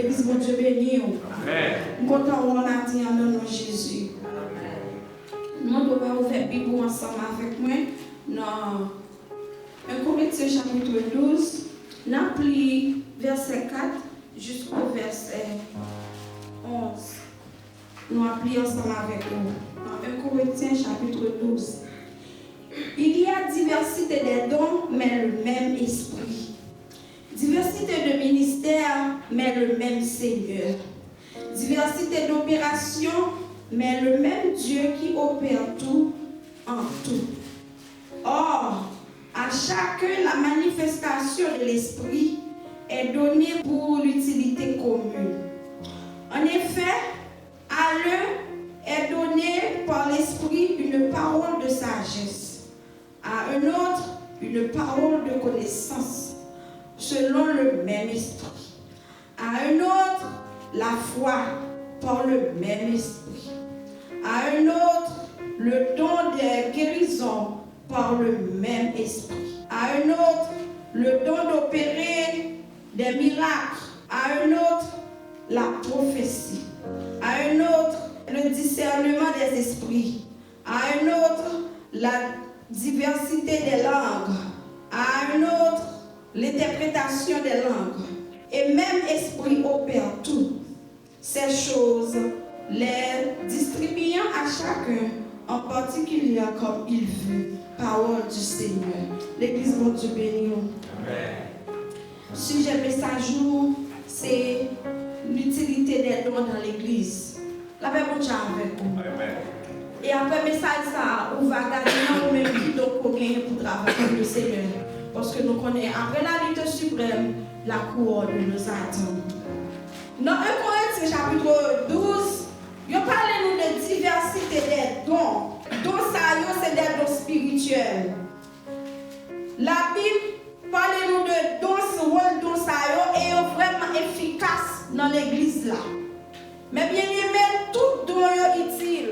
L'église, mon Dieu béni. Nous comptons on a dit en nom de Jésus. Nous devons ouvrir la Bible ensemble avec moi dans 1 Corinthiens chapitre 12. Nous appelons verset 4 jusqu'au verset 11. Nous appelons ensemble avec nous. Dans 1 Corinthiens chapitre 12. Il y a diversité des dons, mais le même esprit. Diversité de ministères, mais le même Seigneur. Diversité d'opérations, mais le même Dieu qui opère tout en tout. Or, à chacun, la manifestation de l'esprit est donnée pour l'utilité commune. En effet, à l'un est donnée par l'esprit une parole de sagesse, à un autre une parole de connaissance, selon le même esprit, à un autre la foi par le même esprit, à un autre le don des guérisons par le même esprit, à un autre le don d'opérer des miracles, à un autre la prophétie, à un autre le discernement des esprits, à un autre la diversité des langues, à un autre l'interprétation des langues. Et même esprit opère toutes ces choses, les distribuant à chacun en particulier comme il veut. Parole du Seigneur. L'église, mon Dieu béni. Amen. Sujet message, c'est l'utilité des dons dans l'église. La paix, mon Dieu, avec vous. Amen. Et après message, ça, on va garder dans le même qui donc pour gagner pour travailler avec le Seigneur. Parce que nous connaissons, après la lutte suprême, la couronne nous attend. Dans 1 Corinthiens chapitre 12, il parle nous de diversité des dons. Dons, c'est des dons spirituels. La Bible parle nous de dons, rôle dons, et sont vraiment efficaces dans l'église là. Mais bien aimé, tout don est utile.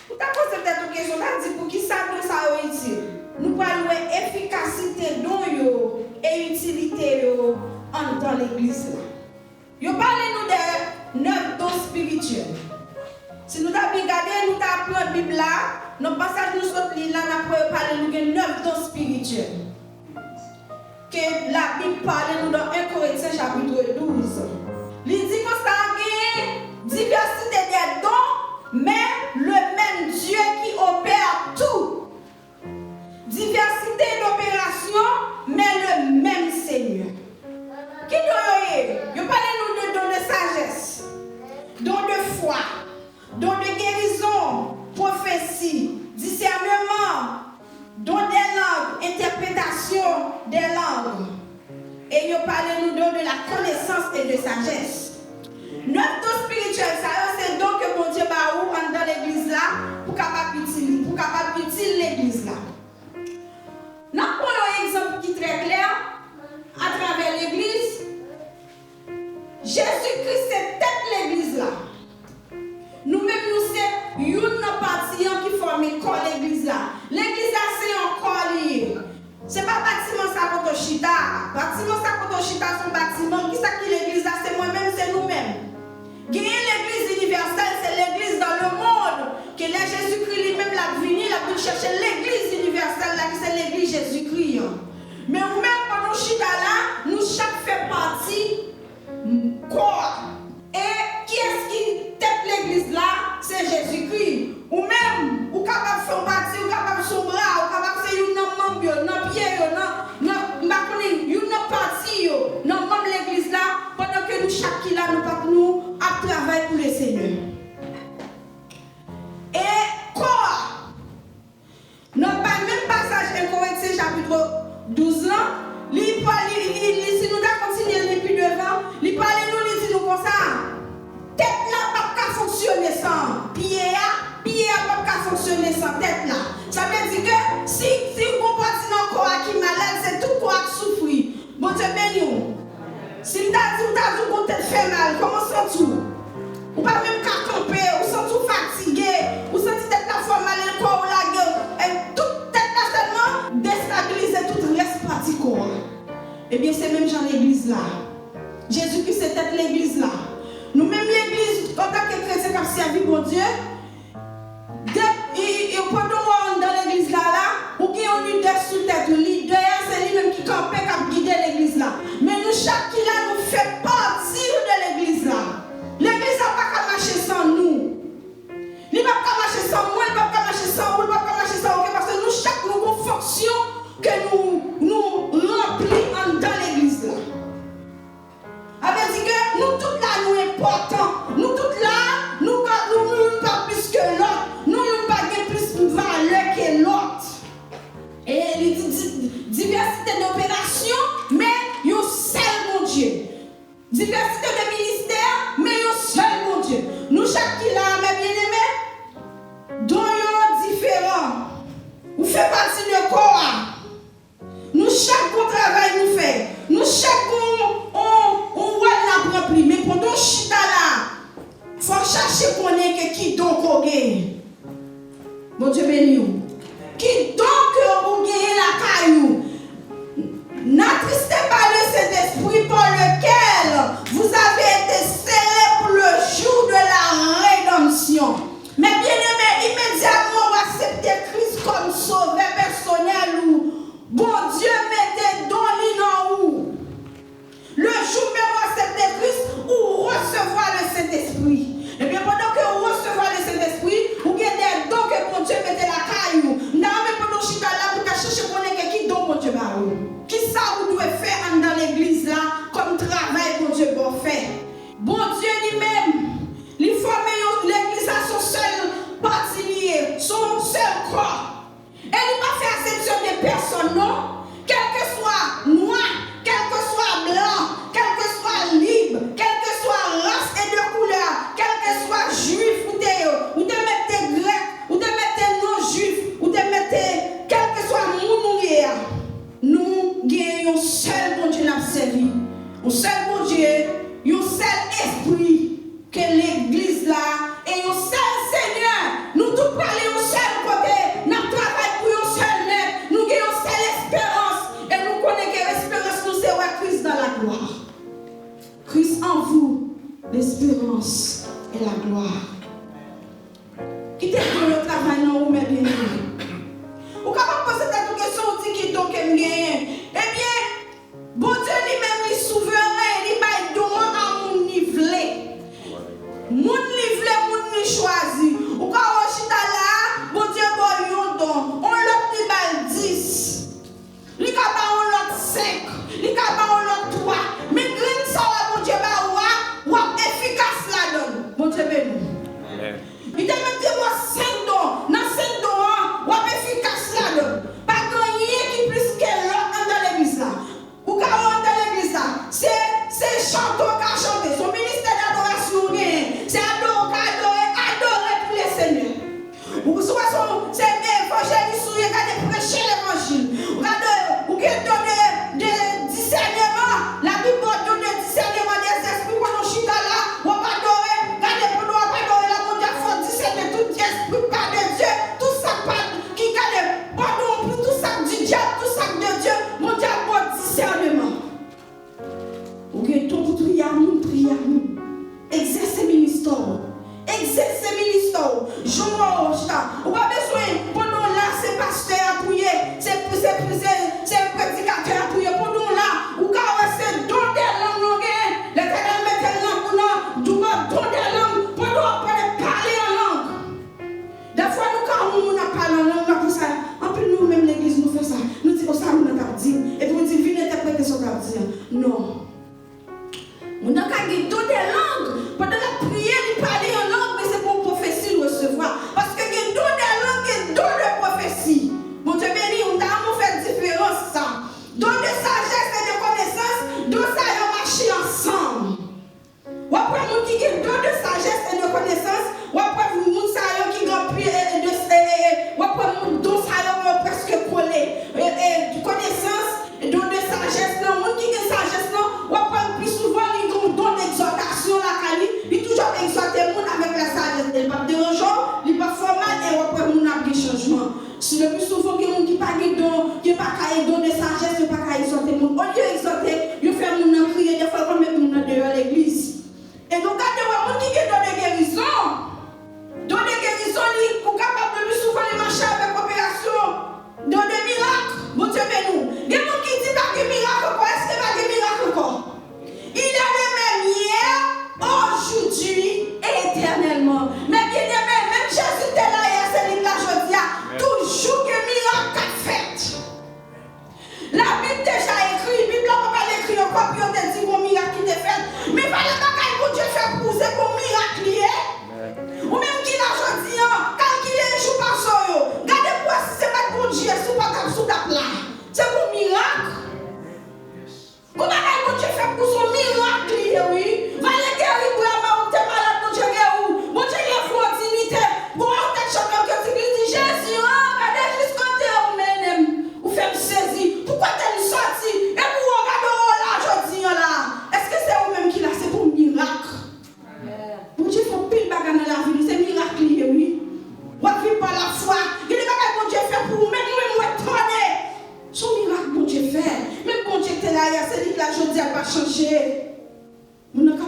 Vous avez posé peut-être une question, dit pour qui ça don ça est utile? Nous parlons de l'efficacité don et utilité dans l'église là. Vous parlez nous de 9 dons spirituels. Si nous avons regardé, nous avons appris la Bible là, dans le passage nous sommes là, nous avons parlé de 9 dons spirituels. Que la Bible parle nous dans 1 Corinthiens chapitre 12. Il dit que ça a diversité des dons, mais le même Dieu qui opère tout. Diversité d'opérations, mais le même Seigneur. Qui doit nous parle nous de dons de sagesse, dons de foi, dons de guérison, prophétie, discernement, dons des langues, interprétation des langues. Et il parle nous de la connaissance et de sagesse. Notre don spirituel, c'est donc que mon Dieu va dans l'église là pour capable utiliser l'église là. Nous prenons un exemple qui est très clair à travers l'église. Jésus-Christ, c'est tête l'église là. Nous-mêmes, nous sommes une partie qui forme l'église là. L'église là, c'est un corps lié. Ce n'est pas bâtiment ça pour Chita. Bâtiment ça pour Chita, c'est un bâtiment. Qui c'est qui l'église là? C'est moi-même, c'est nous-mêmes. Gagner l'église universelle, c'est l'église dans le monde. Que là, Jésus-Christ lui-même l'a venu, il a pu chercher l'église universelle là, qui c'est l'église Jésus-Christ. Mais nous-mêmes, pendant Chita là, nous chaque fait partie corps. Et qui est-ce qui tête l'église là? C'est Jésus-Christ. Ou même, ou capable de faire partie, ou capable de son bras, ou capable de faire une membre, une pied, une partie, une membre de l'église là, pendant que nous, chaque qui là, nous à travailler pour le Seigneur. Et quoi? Dans le même passage, 1 Corinthiens chapitre 12 là, si nous avons continué depuis devant, il parle nous, il dit nous comme ça. Tête là, pas fonctionner sans pied là, pas fonctionner sans tête là. Ça veut dire que si vous comprenez dans le corps qui est malade, c'est tout corps qui souffre. Bon Dieu béni. Si vous avez dit tête fait mal, comment sentez-vous? Ou pas même qu'à camper, ou sentez-vous fatigué, ou sentez tête là fait mal, le corps ou la gueule, et toute tête là seulement déstabiliser tout le reste parti corps. Eh bien c'est même dans l'église là. Jésus-Christ c'était l'église là. Nous-mêmes, l'église, en tant que chrétiens qui a servi pour Dieu, et pendant dans l'église là, ou qui ont eu des sous-têtes, leader, c'est lui-même qui campait, qui a guidé l'église là. Mais nous, chaque qui là, nous fait partie de l'église là. L'église n'a pas qu'à marcher sans nous. Il n'a pas qu'à marcher sans moi, il n'a pas qu'à marcher sans vous, il n'a pas qu'à marcher sans vous, parce que nous, chaque nous avons une fonction que nous remplissons dans l'église là. Avec dit que nous tous là, nous importants. Nous tous là, nous ne pas plus que l'autre. Nous ne pas plus de valeur que l'autre. Et il dit diversité d'opérations, mais il y a un seul mon Dieu. Diversité de ministères, mais il y a un seul mon Dieu. Nous chaque qui là, mes bien-aimés, dont ils sont différents. Vous faites partie de quoi? Nous chaque bon travail nous fait. Nous chaque on voit la rempli. Mais pendant chita là, il faut chercher pour connaître qui donc on gagne. Mon Dieu béni. Qui donc on gagne la caillou. N'attristez pas le Saint-Esprit par lequel vous avez été scellés pour le jour de la rédemption. Mais bien aimé, immédiatement on va accepter Christ comme sauveur personnel ou bon Dieu mettez dans l'île où. Le jour même où accepter Christ ou recevoir le Saint-Esprit. Et bien pendant que vous recevez le Saint-Esprit, vous avez des dons que bon Dieu mettez la caillou. Non, mais pendant que je suis là, vous avez cherché pour connaître qui don bon Dieu va où. Qui ça vous devez faire dans l'église là, comme travail bon Dieu va faire. Bon Dieu lui-même, il forme l'église à son seul parti lié, son seul corps. Et il va faire exception des personnes, non? Quel que soit noir, quel que soit blanc, quel que soit libre, quel que soit race et de couleur, quel que soit juif ou de mettre grec, ou de mettre non-juif, ou de mettre quel que soit mounouïa. Nous gagnons un seul bon Dieu n'a servi. Un seul bon Dieu, un seul esprit que l'église là, et un seul Seigneur. Nous tous parlons un seul côté, nous travaillons pour un seul maître, nous gagnons une seule espérance. Et nous connaissons que l'espérance nous c'est Christ dans la gloire. Christ en vous, l'espérance et la gloire. Quittez pour le travail non ou mes bien-aimés. Ou capable de poser cette question, on dit qui donc aime gagner. Eh bien, bon Dieu lui-même, il est souverain, il va donner à mon nivelé. Mon nivelé, mon choisi. Ou quand on chita là, bon Dieu, bon yon don. On l'autre il va 10. Il va on l'autre 5. Il va on l'autre 3. Mais green ça, bon Dieu, ou efficace la donne. Bon Dieu, béni. Il te met moi 5 dons. Dans 5 dons, ou efficace la donne. Pas gagner qui plus que l'autre dans l'église là. Ou quand on dans l'église là, c'est chanteur qui a chanté. Son ministère d'adoration, c'est adorer pour les seigneurs. Ou soit c'est évangéliste, ou regardez prêcher l'évangile. Ou qui donne des discernements. La Bible donne des discernements des esprits quand on chute là. On va adorer. Regardez pour nous, on va adorer la mondiale. Il faut discerner tout esprit par de Dieu. Tout ça qui gagne. Pardon, tout ça du diable, tout ça de Dieu. Mon diable, bon discernement. Ou que tout prier à nous. Exercer ministère. Exercer ministère. Jour, ou pas besoin. Pendant là, c'est pasteur à prier. C'est prédicateur à prier. Pendant là, ou quand c'est don des langues, l'Éternel met une langue pour nous. Don des langues. Pendant on peut parler en langue. Des fois, nous, quand on parle en langue, on ça. En plus, nous-mêmes, l'église, nous fait ça. Nous disons ça, nous n'avons pas dit. Et puis, on dit, viens interpréter ce qu'on a dit. Non. On n'a qu'à dire don des langues. Pendant la prière, il parle en langue, mais c'est pour prophétie de recevoir. Parce que il don des langues et don de prophétie. Mon Dieu béni, on a fait différence ça. Don de sagesse et de connaissance, don ça y a marché ensemble. Ou après, nous qui ont don de sagesse et de connaissance, ou après, nous ça y a qui ont ou après, nous don ça y a presque collé. De connaissance et don de sagesse, non, nous qui ont sagesse, non, ou après, plus souvent, ils ont don d'exhortation, la Cali, ils toujours exhorter le monde avec la sagesse. Il n'est pas dérangeant, il n'est pas formal, et après, nous avons des changements. C'est le plus souvent que les gens qui n'ont pas de don de sagesse, ne pas exhorter le monde. Au lieu d'exhorter, ils font crier des fois comme nous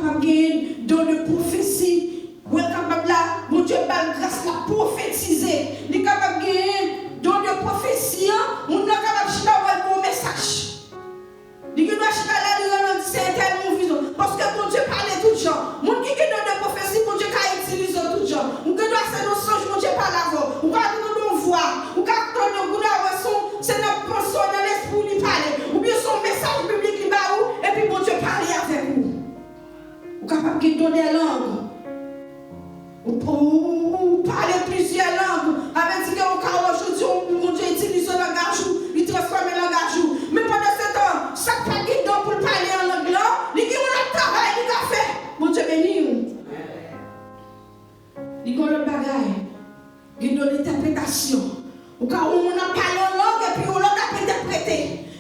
capable de gagner don de prophétie. Ou est capable là, mon Dieu, par grâce la prophétiser. Il est capable de gagner don de prophétie. On est capable de faire un bon message. Il doit acheter là, c'est tellement vision. Parce que mon Dieu parlait tout le temps. Mon qui donne de prophétie, mon Dieu utilise tout le temps. On doit faire nos songes, mon Dieu parle avant. On va nous voir. On va nous voir c'est notre pensée dans l'esprit qui parle. Ou bien son message public qui va où. Et puis mon Dieu parle avec vous. Vous êtes capable de donner des langues. Ou parler plusieurs langues. Avec ce qu'aujourd'hui, mon Dieu utilise le langage, il transforme le langage. Mais pendant ce temps, chaque fois qu'il donne pour parler en langue, il dit on a travail, il a fait. Mon Dieu béni. Il dit on a le bagage. Il donne l'interprétation. Ou quand on a parlé en langue et puis on l'a interprété.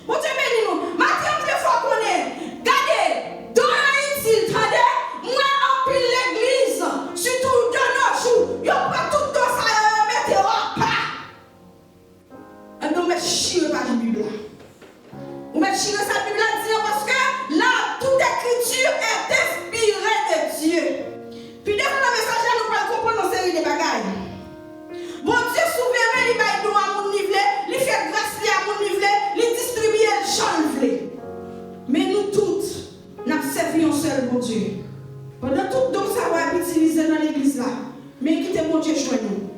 Mon Dieu béni nous. Maintenant, plus fort qu'on est. Regardez, dans Haïti, attendez, moi en pile l'église, surtout dans nos jours, il y a pas tout dans ça, il y a pas. Et nous mettons chier par la Bible. Vous mettez chier sa Bible parce que là, toute écriture est inspirée de Dieu. Puis dès que le message, nous pouvons comprendre une série de bagailles. Bon Dieu souverain, il va nous à mon niveau, il fait grâce à mon niveau, il distribue le change. Mais nous toutes, nous servons un seul bon Dieu. Pendant tout donc ça va être utilisé dans l'église là. Mais quittez mon Dieu chez nous.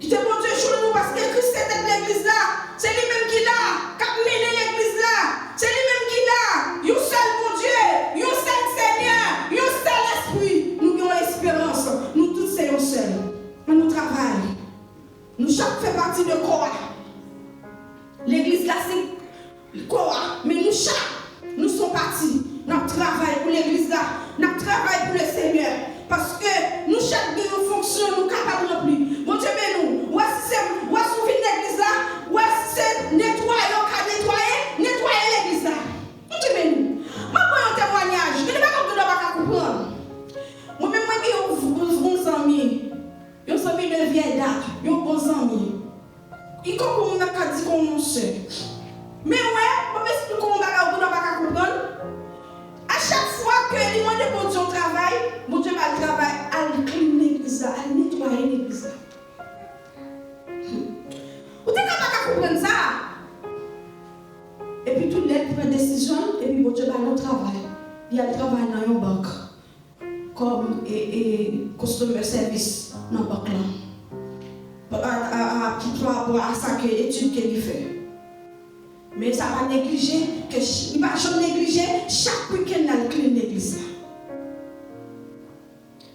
Quittez mon Dieu chez nous parce que Christ est dans l'église là. C'est lui-même qui l'a, qui a mené l'église là. C'est lui-même qui l'a. Un seul bon Dieu, un seul Seigneur, un seul esprit. Nous avons espérance. Nous tous sommes seuls. Mais nous travaillons. Nous chaque fait partie de quoi? L'église là c'est quoi? Mais nous chaque, nous sommes partis. Nous travaillons pour l'église là. Nous travaillons pour le Seigneur. Parce que nous chaque bien nous fonction, nous capables de remplir. Mon Dieu, mais nous, où est-ce qu'on vient l'église là? Où est-ce que nettoyer, on a nettoyer l'église là? Mon Dieu, mais nous. Je vais un témoignage. Je ne sais pas comment vous pouvez comprendre. Moi-même, moi, j'ai un bon ami. Un ami de vieille date. Un bon ami. Il comprend qu'on a dit qu'on sait. Mais ouais, je vais expliquer comment vous pouvez comprendre. À chaque fois que les gens de bon Dieu travaillent, mon Dieu va travailler à cleaner l'église, à nettoyer l'église. Vous êtes capable de comprendre ça? Et puis tout le monde prend une décision, et puis mon Dieu va le travail. Il y a le travail dans une banque, comme customer service dans la banque là. Pour rapport à ça que l'étude qu'il fait. Mais ça va négliger, il ne va jamais négliger chaque week-end dans le clean l'église.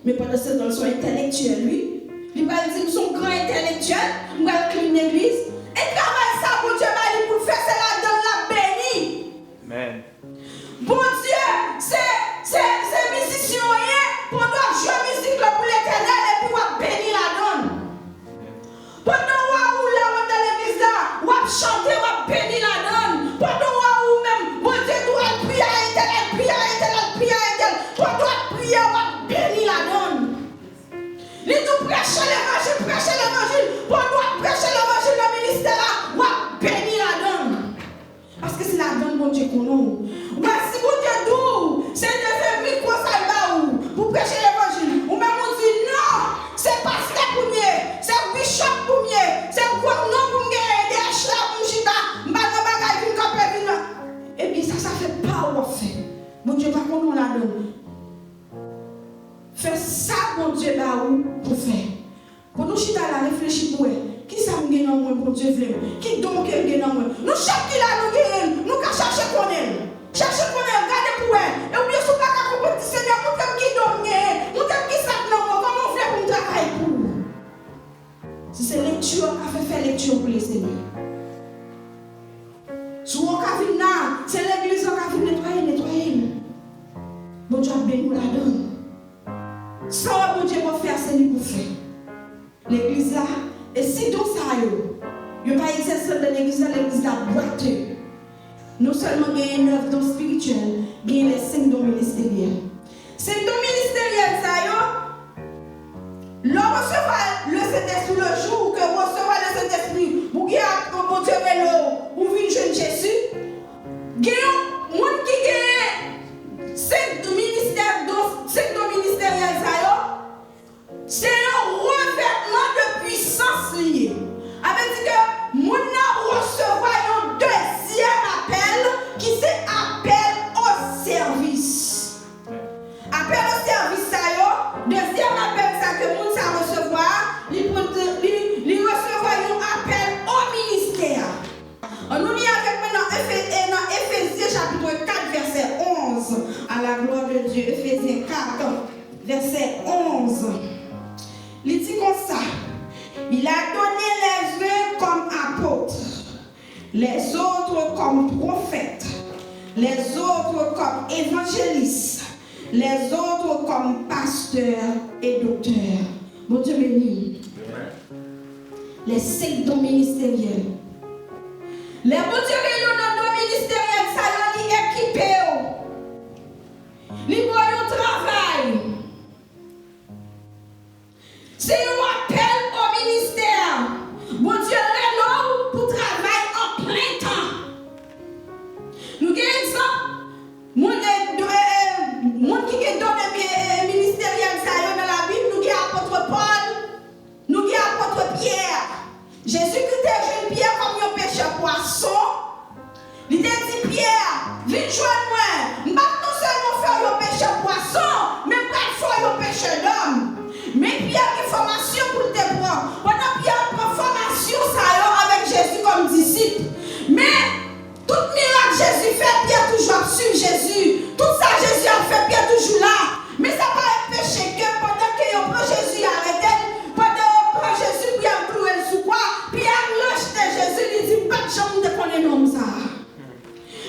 Mais pendant ce temps, son intellectuel, lui, il va dire son grand intellectuel, il va clean l'église. Et travail ça, bon Dieu, pour faire, c'est la donne la bénie. Amen. Bon Dieu, c'est musicien, pour nous jouer musique pour l'éternel et puis on va bénir la donne. Pendant où là, on est dans l'église là, on va chanter, on va bénir la donne. Pendant où même, mon Dieu doit prier à l'éternel, prier à l'éternel, prier à l'éternel. Pendant prier, on va bénir la donne. Les deux prêcher l'évangile. Pendant prêcher l'évangile dans le ministère là, on va bénir la donne. Parce que c'est la donne, mon Dieu, qu'on a. Si mon Dieu doux, c'est de faire micro ça là où, pour prêcher l'évangile. Ou même on dit non, c'est pasteur pour mieux, c'est bishop pour mieux, c'est quoi non pour mieux, des achats pour chita, m'banga bagay pour camper vina. Et puis ça fait pas ou fait. Mon Dieu va qu'on la donne. Fais ça mon Dieu là où pour faire. Pour nous chita là réfléchir pour elle. Qui ça me gagne en moi pour Dieu vraiment? Qui donc me gagne en moi? Nous chaque qui là nous gagne, nous qu'à chercher qu'on aime. Cherchez pour elle, regardez pour elle. Et oubliez ce pas qu'à comprendre Seigneur, nous t'aime qui donne, nous t'aime qui s'appelle comment on fait pour nous travailler pour. Si c'est lecture, on fait faire lecture pour les Seigneurs. Si on a vu là, c'est l'église qui a vu nettoyer. Bon Dieu a béni la donne. Sans bon Dieu va faire, c'est lui pour faire. L'église là, et si tout ça, il n'y a pas exercé dans l'église là, boiteux. Non seulement il y a 9 dons spirituels, il y a les 5 dons ministériels. 5 dons ministériels, ça y est, l'on recevra le Saint-Esprit le jour que vous recevez le Saint-Esprit, vous avez un Dieu vélo, vous venez jeune Jésus. Il y a un monde qui verset 11. Il dit comme ça. Il a donné les uns comme apôtres, les autres comme prophètes, les autres comme évangélistes, les autres comme pasteurs et docteurs. Mon Dieu béni. Les 5 dons ministériels. Les bon Dieu béni, nos dons ministériels, ça y est équipé. Les moyens de travail. C'est un appel au ministère. Bon Dieu, l'homme pour travailler en plein temps. Nous avons exemple. Mon qui est donné ministériel dans la Bible, nous avons apôtre Paul, nous avons apôtre Pierre. Jésus-Christ a jeune Pierre comme un pêcheur poisson. Il a dit Pierre, viens joindre moi. Non seulement faire un pêcheur poisson, mais pas faire un pêcheur d'homme. Mais Pierre a une formation pour te prendre. Pendant Pierre prend formation avec Jésus comme disciple. Mais tout miracle Jésus fait, Pierre toujours suivre Jésus. Tout ça Jésus a fait, Pierre toujours là. Mais ça va être péché que pendant que prend Jésus arrêté, pendant qu'on prend Jésus pour y clouer sous quoi, Pierre lâche de Jésus, il dit pas de chambre de connaître l'homme ça.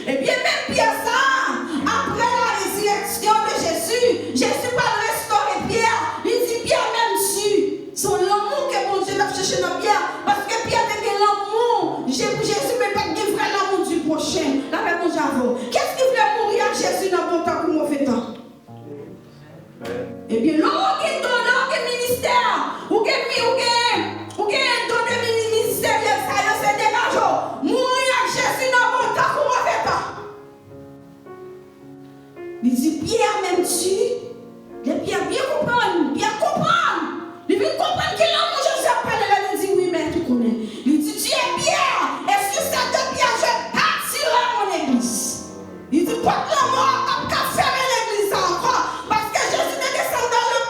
Et bien même Pierre ça, après la résurrection de Jésus, Jésus va restaurer Pierre. Il dit Pierre même su. C'est l'amour que mon Dieu a cherché dans Pierre. Parce que Pierre a l'amour. Jésus mais pas de vrai l'amour du prochain. La même mon Dieu. Qu'est-ce qui voulait mourir à Jésus dans bon temps ou mauvais temps? Eh bien, l'homme qui donne le ministère, ou qui donne le ministère, c'est dégageant. Mourir à Jésus dans bon temps ou mauvais temps. Il dit Pierre même tu. Pierre bien comprendre. Il veut comprendre que l'homme Jésus a parlé là, il dit oui, mais tu connais. Il dit tu es Pierre. Est-ce que c'est de Pierre je bâtirai mon église? Il dit pas de la mort, pas de fermer l'église encore. Parce que Jésus est descendu dans le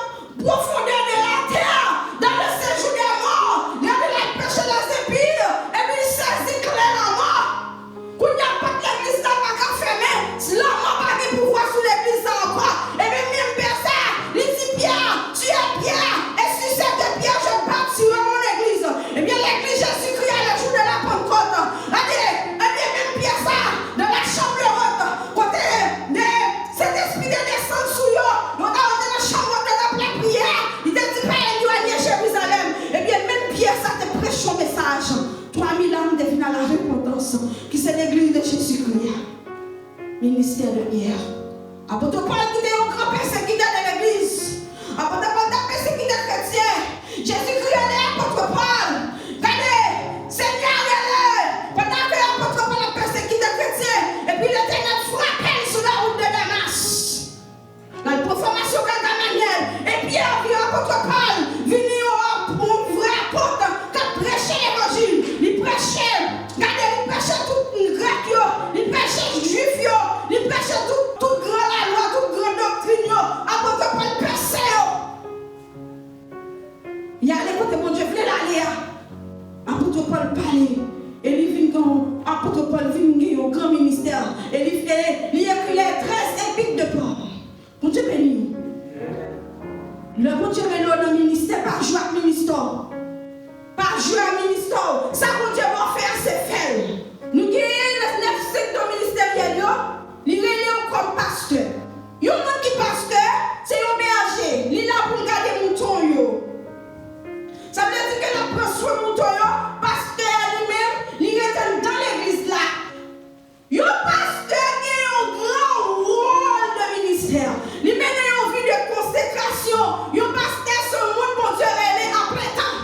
profondeur de la terre, dans le séjour des morts. Il a péché dans ses pires. Et puis il saisit clairement. Quand il n'y a pas de l'église, ça va pas fermer. Si l'homme n'a pas de pouvoir sur l'église encore. Et puis même personne, il dit Pierre, tu es Pierre. Et si c'est de Pierre, je bâtirai mon église. Et bien l'église Jésus-Christ à le jour de la Pentecôte. Et bien même Pierre ça, dans la chambre haute, côté de cet esprit de descendre sous eux, on a dans la chambre de la prière. Il te dit pas éloigner Jérusalem. Et bien même Pierre ça te prêche son message. 3000 âmes deviennent à la repentance. Qui c'est l'église de Jésus-Christ. Ministère de Pierre. Apôtre Paul qui était un grand persécuteur de l'église. Apôtre Paul était persécuteur chrétien. Jésus-Christ est apôtre Paul. Regardez, Seigneur est pendant que l'apôtre Paul a persécuté chrétien. Et puis l'Éternel frappait sur la route de Damas. Dans la formation Gamaliel. Et Pierre vient apôtre Paul. Venu pour vrai apôtre qui prêchait l'évangile. Il prêchait. Regardez, il prêchait tout grec. Il prêchait juif. Il prêchait tout grand la loi, toute grande doctrine. Apôtre Paul perçait. Il y a les côtés, mon Dieu, voulait l'aller. Apôtre Paul parlait. Et il vient apôtre Paul vient au grand ministère. Et il écrit les 13 épîtres de Paul. Mon Dieu béni. Le bon Dieu béni dans le ministère, pas jouer à ministère. Pas jouer à ministère. Ça, mon Dieu va faire, c'est faire. Nous avons les 9 secteurs ministériels. Il est comme pasteur. Il y a un monde qui est pasteur, c'est un berger. Il est là pour garder les moutons. Ça veut dire que la prend soin de mouton, pasteur lui-même, il est dans l'église là. Le pasteur a un grand rôle de ministère. Il mène une vie de consécration. Le pasteur, c'est un monde, bon Dieu, il est en plein temps.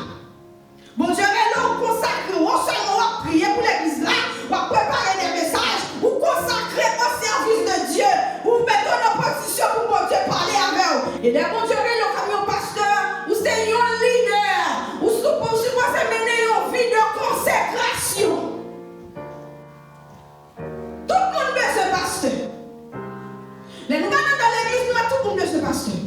Bon Dieu, il est consacré. On seulement prier pour l'église là, on va préparer des messages, ou consacrer au service de Dieu, ou mettre en position pour bon Dieu parler avec vous. Et les bon Dieu, il est comme un pasteur, ou c'est un leader, ou supposé mener une vie de consécration. Tout le monde veut ce pasteur. Les nous allons dans l'église, nous tout le monde veut ce pasteur.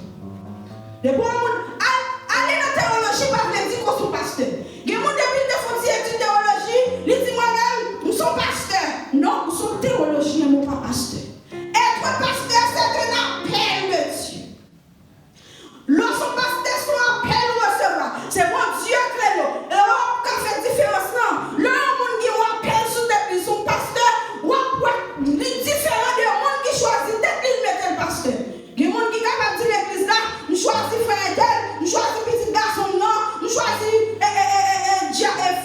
Les bons aller dans la théologie, pas veut dire qu'on est pasteur. Les gens depuis de font études théologie, ils disent moi-même, nous sommes pasteurs. Non, nous sommes théologiens, nous ne sommes pas pasteurs. Être pasteur, c'est un appel de Dieu. pasteur. Il y a des gens qui sont capables de dire l'église là, nous choisissons frère tel, nous choisissons petit garçon non, nous choisissons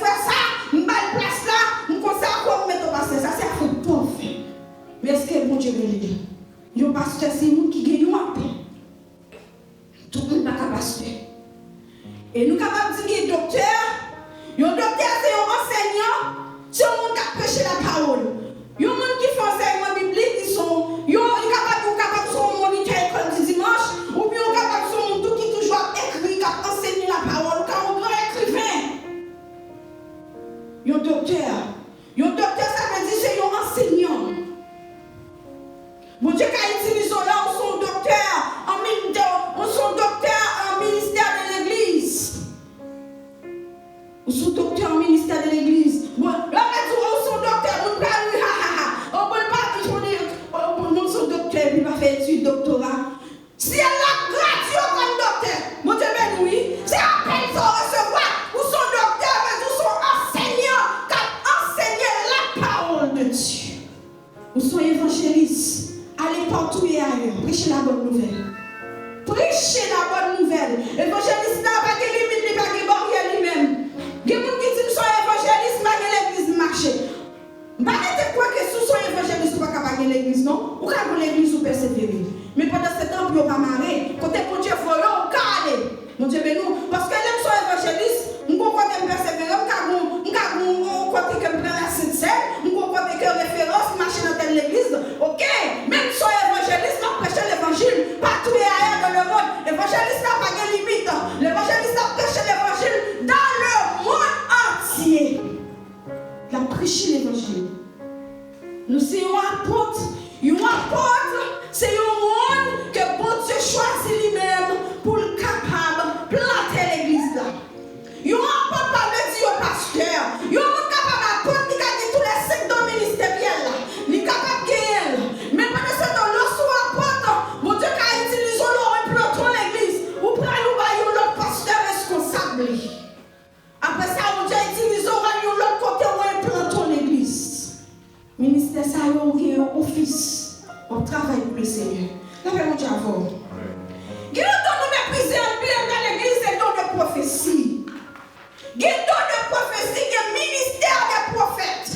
frère ça, nous balle place là, nous conseillons quoi mettre au pasteur. Ça c'est à faire pauvre. Mais est-ce que bon Dieu veut dire? Il y a un pasteur, c'est nous qui gagnons un peu. Tout le monde n'a pas pasteur. Et nous sommes capables de dire docteur, un docteur c'est un enseignant, c'est un monde qui a prêché la parole. Il y a un monde qui fait enseignement biblique, ils sont capables de son moniteur école du dimanche, ou bien capable de son monde qui toujours écrit, qui a enseigné la parole, qui a un grand écrivain. Il y a un docteur. Ça veut dire c'est un enseignant. Bon Dieu, quand ils utilisent là, on sont docteur en ministère de l'église. On sont docteur en ministère de l'église. Bon, là, on sont docteur, on ne peut pas, on sont docteur, puis va faire études doctorat. Si elle a gratuit comme docteur, mon Dieu, ben oui, c'est à peine ça recevoir. Ou son docteur, mais ou son enseignant, qui a enseigné la parole de Dieu. Ou son évangéliste. Allez partout et ailleurs, prêchez la bonne nouvelle. Prêchez la bonne nouvelle. Évangéliste n'a pas de limite, il n'a pas de barrière lui-même. Il y a des gens qui disent que son évangéliste n'a pas l'église marcher. Pas quoi que sous son évangéliste n'a pas de l'église, non? Ou quand l'église ou persévérer. Mais pendant ce temps, il n'y a pas marrer. Quand mon Dieu faut là, on calme. Mon Dieu, mais nous, parce que l'aime son évangéliste, nous croyons qu'on persévérer, nous croyons qu'on prend la Sainte-Seine, nous croyons qu'on référence, marcher dans telle église. Ok? Même son évangéliste, nous prêchons l'évangile partout et ailleurs dans le monde. L'évangéliste n'a pas de limite. L'évangéliste a prêché l'évangile dans le monde entier. Il a prêché l'évangile. Nous sommes apôtres. Un apôtre, c'est un monde que bon Dieu choisit lui-même pour le capable de planter l'église là. Un apôtre pas de Dieu pasteur. Un monde capable d'apôtre qui a tous les secteurs ministériels là. Il est capable de gagner. Mais pendant ce temps, lorsqu'on apôtre, mon Dieu qui a utilisé l'eau planter l'église, ou prend l'autre pasteur responsable. Après ça, mon Dieu a utilisé l'autre côté où il plante l'église. Ministère ça a un office. On travaille pour le Seigneur. La paix, mon Dieu, avant. Il y a un don de mépriser un peu dans l'église, c'est un don de prophétie. Il y a un don de prophétie, il y a un ministère des prophètes.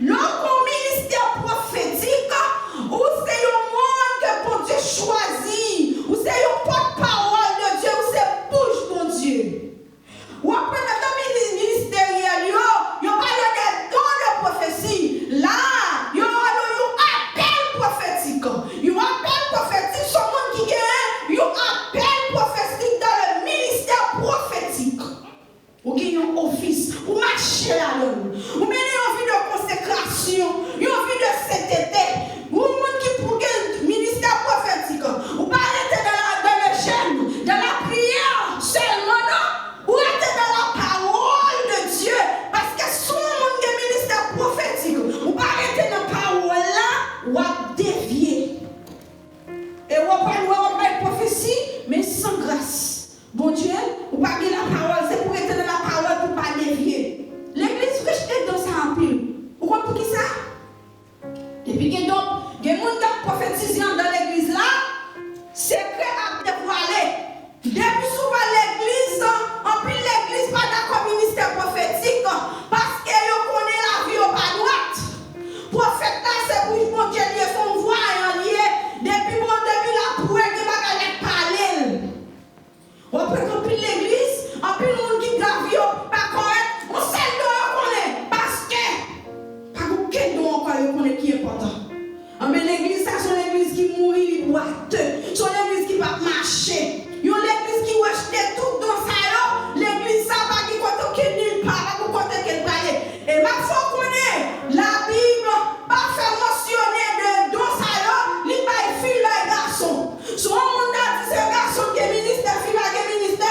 Lorsqu'on ministère prophétique, ou c'est un monde que bon Dieu choisit, ou c'est un porte-parole de Dieu, ou c'est bouche de Dieu. Ou après notre ministériel, il y a pas de don de prophétie. Là, il y a un appel prophétique. Il y a un appel prophétique sur le monde qui gagne. Il y a un appel prophétique dans le ministère prophétique. Ou il y a un office, ou marcher à l'homme. Ou bien il y a une vie de consécration, il y a une vie de sainteté. Ou un monde qui pour un ministère prophétique. Ou pas arrêter dans le jeûne, dans la prière seulement, non. Ou rester dans la parole de Dieu. Parce que si on a un ministère prophétique, ou pas arrêter dans la parole là, ou à dévier. Et on va pas une prophétie, mais sans grâce. Bon Dieu, ou pas dire la parole, c'est pour être dans la parole pour pas dévier. L'église fraîche est dans sa remplie. Vous comprenez pour qui ça? Depuis que donc, il y a des gens qui prophétisent dans l'église là, c'est prêt à dévoiler. Depuis souvent l'église, en plus l'église pas d'accord ministère prophétique, parce qu'elle connaît la vie au pas droite. Prophète là, c'est pour mon Dieu, il son voix en lié. Depuis la pouette, il va aller parler. On peut comprendre l'église, en plus le monde qui a la vie au pas correct, on sait le connaît, parce que, pas aucun don encore connaît qui est important. Mais l'église, ça, c'est l'église qui mourit, il boite. C'est l'église qui va marcher. Il y a l'église qui va acheter tout dans ça. L'église, ça va qui compte aucun nulle part, pour compter qu'elle va aller. Et ma foi connaît, la Bible, pas faire mentionner de dans ça, il va fille et garçon. Son monde a dit, c'est un garçon qui est ministère, fille qui est ministère.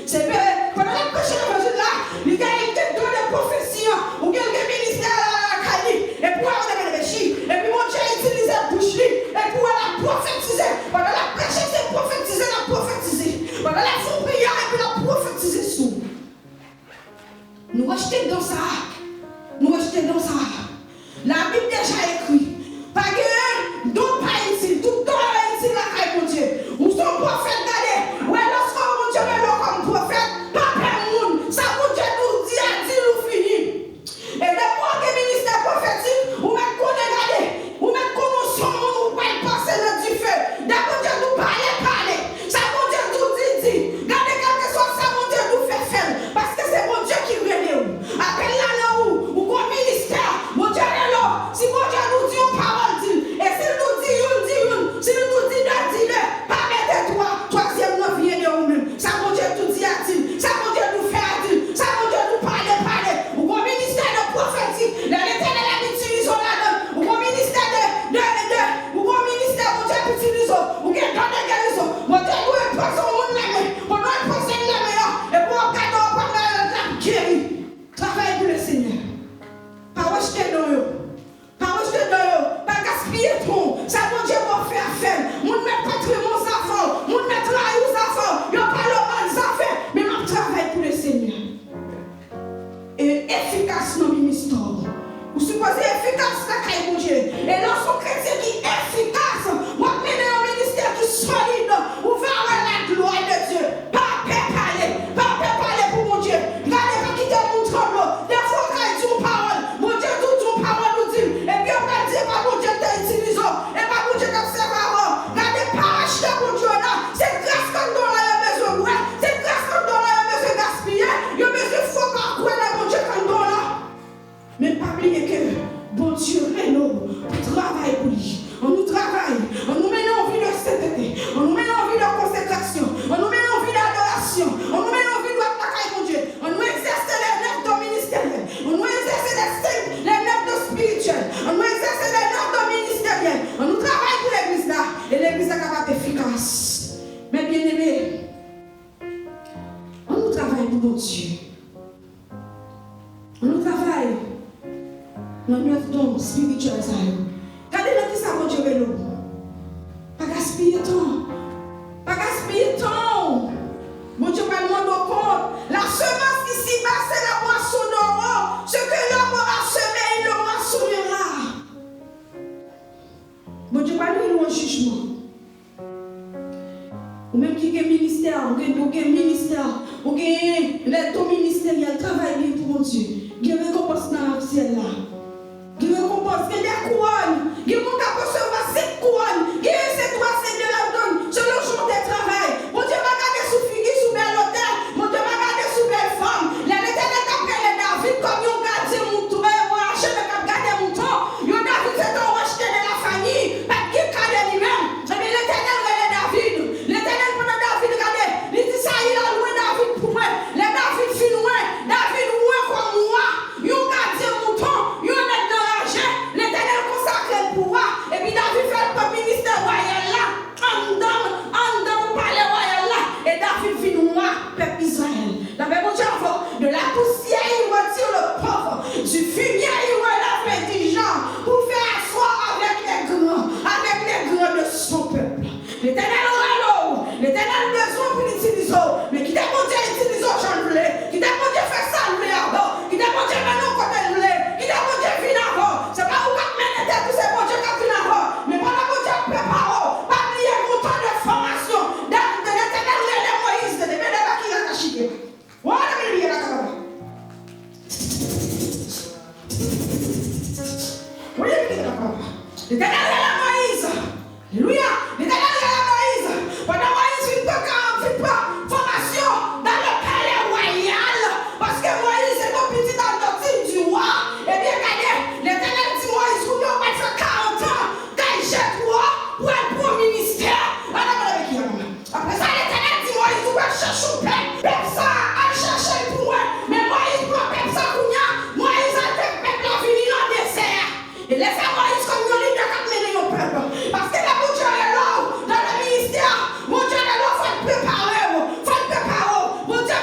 C'est pendant la prochaine évangile là, il y a une don de prophétie, ou quelqu'un ministère à la Cali, et pour avoir des réfléchis, et puis mon Dieu utilise la bouche, et pour la prophétiser. Pendant la prêche, c'est prophétiser, la prophétiser. Pendant la fond prière, et puis la prophétiser sous. Nous rejetons dans ça. Nous rejetons dans ça. La Bible déjà écrit. Pas que d'autres pas ici, tout le temps ici, la caille, mon Dieu. Où sont prophètes, regardez. Ouais, lorsque mon Dieu met l'eau comme prophète, pas plein de monde. Ça, mon Dieu nous dit, a dit, nous fini. Et d'abord, que ministère prophétique, ou même qu'on est regardé, ou même qu'on nous sommes, nous pas passer dans du feu. D'abord, Dieu nous parler. Ça, mon Dieu nous dit. Regardez, quelque chose, ça, mon Dieu nous fait faire. Parce que c'est mon Dieu qui révèle. Appelle là, là, ou qu'on ministère, mon Dieu est là. Si mon Dieu nous dit une parole, dit. Et s'il nous dit une, s'il nous dit deux, dis-le. Pas mettre toi, troisième, non, viens de vous-même. Ça, mon Dieu nous dit à dire. Ça, mon Dieu nous fait à dire. Ça, mon Dieu nous parler. Ou qu'on ministère de prophétique. L'Éternel a utilisé là-dedans. Ou qu'on ministère ou qu'on ministère, mon Dieu utilise. Ou qu'on donne des guérisons. Mon Dieu nous impose au monde la main. Pour nous imposer la main. Et pour un cadeau, pour la guérir. Travaille pour le Seigneur. Pas rejeter dans eux. Pas rejeter dans eux. Pas gaspiller trop. Ça, mon Dieu, va faire. Mon mettre pas très bons enfants. Mon mettre là aux enfants. Il n'y a pas le mal enfants. Mais mon travail pour le Seigneur. Et efficace dans le ministère. Vous supposez efficace dans le mon Dieu. Et lorsqu'on chrétien qui est efficace, moi, je mets un ministère qui est solide. Ouvert à la gloire de Dieu. Pas parler pour mon Dieu. Regardez pas quitter mon tremblement. Des fois, quand il dit une parole, mon Dieu dit une parole, nous dit. Et puis on va dire, pas mon Dieu t'a utilisé. Et pas mon Dieu t'a observé avant. Regardez pas acheter mon Dieu là. C'est grâce qu'on donne à la maison. Ouais. C'est grâce qu'on donne à la maison gaspiller. Il y a besoin de fois qu'on croit dans mon Dieu qu'on donne là. Mais pas oublier que bon Dieu rénove pour travailler pour lui. On nous travaille. On nous met en vie de sainteté. On nous met en vie de consécration. On nous met en vie d'adoration. On nous met en vie de bataille pour Dieu. On nous exerce les nerfs ministériels. On nous exerce les nerfs spirituels. On nous exerce les nerfs ministériels. On nous travaille pour l'église là. Et l'église est capable d'être efficace. Mais bien aimé, on nous travaille pour mon Dieu. On nous travaille dans notre don spirituel. Regardez qui ça mon Dieu veut nous. Pas gaspiller temps. Pas gaspiller temps. Mon Dieu va demander au compte. La semence ici-bas, c'est la moisson d'or. Ce que l'homme aura semé, il le moissonnera. Mon Dieu va nous un jugement. Ou même qui est ministère, ou qui est ministère, ou qui est l'aide ministériel, travaille bien pour mon Dieu. Il y a une récompense dans le ciel là. Il y a une récompense, il y a des couronnes. Il y a un monde qui a recevoir 7 couronnes. Il y a 7 3, c'est de la donne. C'est le jour de travail. Mon Dieu va garder sous figuier, sous belle hôtel. Mon Dieu va garder sous belle femme. L'Éternel a pris les David comme ils ont gardé mon tour. Moi, je vais garder mon temps. Ils ont David, c'est un rejeté de la famille. Pas qui garde lui-même. Mais l'Éternel regardait David. L'Éternel pendant David, regardez. Il dit ça, il a loué David pour moi. Les David fin loin. David loin comme moi. Ils ont gardé mon temps. Ils ont été enragé. L'Éternel consacre le pouvoir. Et puis David fait le ministère royal là. En dans le palais royal là. Et David fin loin, peuple Israël. La même chose, de la poussière, il retire le pauvre. Du fumier, il relève l'indigent. Pour faire asseoir avec les grands de son peuple. L'Éternel aura l'eau. L'Éternel a besoin pour l'utiliser. Mais qui t'a demandé à utiliser au champ de blé? Qui t'a demandé à faire ça le blé avant? Qui t'a demandé à maintenant côté de blé? Qui t'a demandé à venir avant? C'est pas où qu'on mène tête, c'est mon Dieu qui vient avant. Mais pendant que Dieu prépare, pas oublier mon temps de formation. De l'Éternel, il y a les Moïse, de l'Éternel qui a caché. Voilà, mais il y a la caméra. Oui, il y a la caméra. L'Éternel, il y a la Moïse. Alléluia. L'Éternel, il y a la Moïse. Pendant Moïse, il ne fait pas formation dans le palais royal. Parce que Moïse est un petit adoptif du roi. Et bien, regardez, l'Éternel dit Moïse, vous ne pouvez pas faire 40 ans. Quand il jette roi pour un bon ministère. Après ça, l'Éternel dit Moïse, vous pouvez chercher un peuple. Peuple ça, à chercher pour moi. Mais Moïse, pour un peuple ça, Moïse a fait peuple la vie dans le désert. Et laissez Moïse comme un leader qui mène au peuple. Parce que là, mon Dieu est là, dans le ministère. Mon Dieu est là, il faut le préparer. Mon Dieu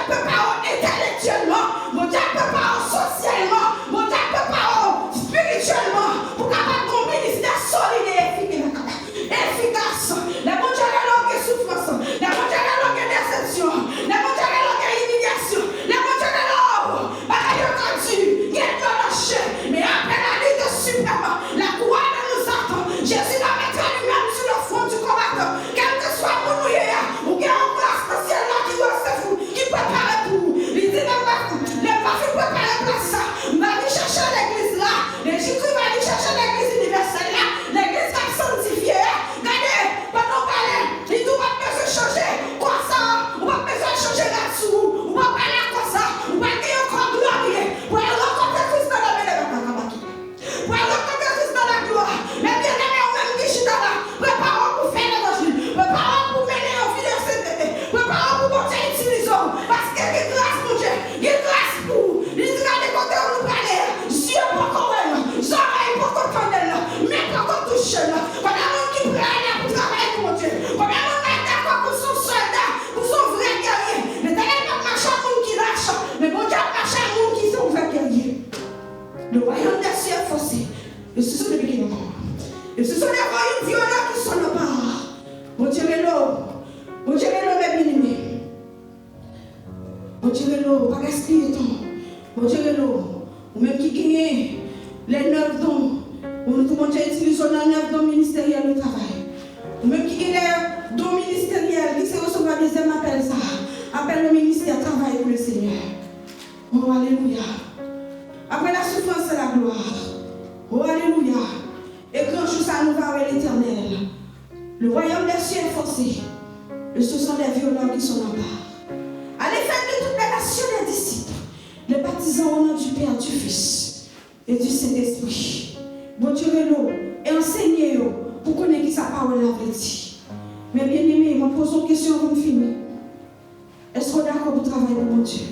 Bon Dieu, pas gaspiller ton. Bon Dieu, ou même qui gagne les 9 dons, ou tout le monde utilise les 9 dons ministériels de travail. Ou même qui gagne les dons ministériels, qui se recevoir deuxième appel ça. Appel au ministère travail pour le Seigneur. Oh, alléluia. Après la souffrance, c'est la gloire. Oh, alléluia. Et quand je ça nous va avec l'Éternel. Le royaume des cieux est forcé. Et ce sont les violents qui sont en part. Allez faire de toutes les nations des disciples, les baptisants au nom du Père, du Fils et du Saint-Esprit. Bon Dieu, et enseignez-vous pour connaître qui sa parole a dit. Mais bien aimé, je me pose une question avant de finir. Est-ce qu'on est d'accord pour travailler pour mon Dieu?